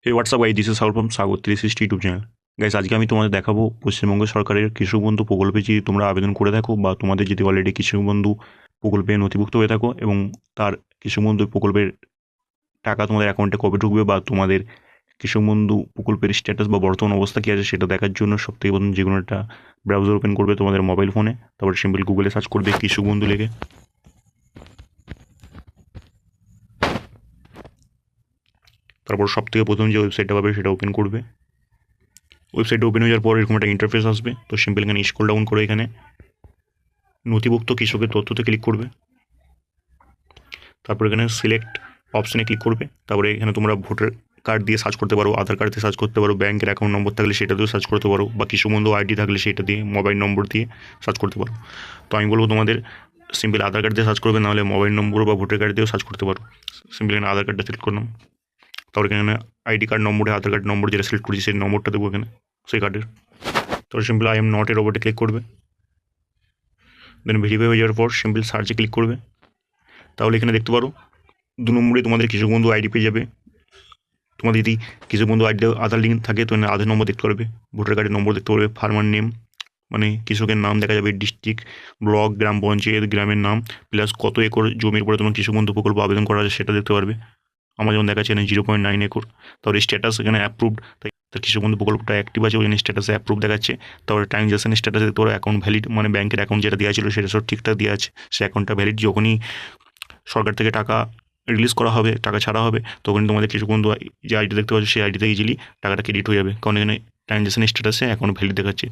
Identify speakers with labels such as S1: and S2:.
S1: এই WhatsApp guys, this is Saul from Sagar 360 YouTube channel. Guys, আজকে আমি তোমাদের দেখাবো পশ্চিমবঙ্গ সরকারের কৃষক বন্ধু প্রকল্পে যদি তোমরা আবেদন করে থাকো বা তোমাদের যদি অলরেডি কৃষক বন্ধু প্রকল্পে নথিভুক্ত হয়ে থাকো এবং তার কৃষক বন্ধু প্রকল্পের টাকা তোমাদের অ্যাকাউন্টে কবে ঢুকবে বা তোমাদের কৃষক বন্ধু প্রকল্পের স্ট্যাটাস বা বর্তমান অবস্থা কী আছে সেটা দেখার জন্য সবথেকে প্রথম যে কোনো একটা ব্রাউজার ওপেন করবে তোমাদের মোবাইল ফোনে। তারপর সিম্পল গুগলে সার্চ করবে কৃষক বন্ধু লিখে। তারপর সবথেকে প্রথম যে ওয়েবসাইটটা পাবে সেটা ওপেন করবে। ওয়েবসাইট ওপেন হয়ে যাওয়ার পর এরকম একটা ইন্টারফেস আসবে। তো সিম্পল এখানে স্ক্রল ডাউন করে এখানে নথিভুক্ত কৃষকের তথ্যতে ক্লিক করবে। তারপর এখানে সিলেক্ট অপশানে ক্লিক করবে। তারপরে এখানে তোমরা ভোটার কার্ড দিয়ে সার্চ করতে পারো, আধার কার্ড দিয়ে সার্চ করতে পারো, ব্যাংকের অ্যাকাউন্ট নম্বর থাকলে সেটা দিয়েও সার্চ করতে পারো, বা কৃষক বন্ধু আইডি থাকলে সেটা দিয়ে, মোবাইল নম্বর দিয়ে সার্চ করতে পারো। তো আমি বলবো তোমাদের সিম্পল আধার কার্ড দিয়ে সার্চ করবে, নাহলে মোবাইল নম্বর বা ভোটার কার্ড দিয়েও সার্চ করতে পারো। সিম্পল এখানে আধার কার্ডটা সিলেক্ট করলাম। তারপর এখানে আইডি কার্ড নম্বরে আধার কার্ড নম্বর যেটা সিলেক্ট করেছি সেই নম্বরটা দেবো এখানে সেই কার্ডের। তারপর সিম্পল আই এম নট এর ওপরে ক্লিক করবে। দেন ভেরিফাই হয়ে যাওয়ার পর সিম্পল সার্চে ক্লিক করবে। তাহলে এখানে দেখতে পারো 2 নম্বরে তোমাদের কৃষক বন্ধু আইডি পেয়ে যাবে। তোমাদের যদি কৃষক বন্ধু আইডি আধার লিঙ্ক থাকে তো আধার নম্বর দেখতে পারবে, ভোটার কার্ডের নম্বর দেখতে পারবে, ফার্মার নেম মানে কৃষকের নাম দেখা যাবে, ডিস্ট্রিক্ট, ব্লক, গ্রাম পঞ্চায়েত, গ্রামের নাম, প্লাস কত একর জমির উপরে তোমার কৃষক বন্ধু প্রকল্প আবেদন করা আছে সেটা দেখতে পারবে। আমার যেমন দেখাচ্ছে এখানে 0.9 একর। তারপরে স্ট্যাটাস এখানে অ্যাপ্রুভড, তাই তার কৃষক বন্ধু প্রকল্পটা অ্যাক্টিভ আছে ওই জন্য স্ট্যাটাসে অ্যাপ্রুভ দেখাচ্ছে। তারপরে ট্রানজ্যাকশন স্ট্যাটাসে দেখতে পারো অ্যাকাউন্ট ভ্যালিড, মানে ব্যাংকের অ্যাকাউন্ট যেটা দেওয়া ছিল সেটা সব ঠিকঠাক দেওয়া আছে, সে অ্যাকাউন্টটা ভ্যালিড। যখনই সরকার থেকে টাকা রিলিজ করা হবে, টাকা ছাড়া হবে, তখন তোমাদের কৃষক বন্ধু যে আইডি দেখতে পাচ্ছ সেই আইডিতে ইজিলি টাকাটা ক্রেডিট হয়ে যাবে, কারণ এখানে ট্রানজ্যাকশন স্ট্যাটাসে অ্যাকাউন্ট ভ্যালিড দেখাচ্ছে।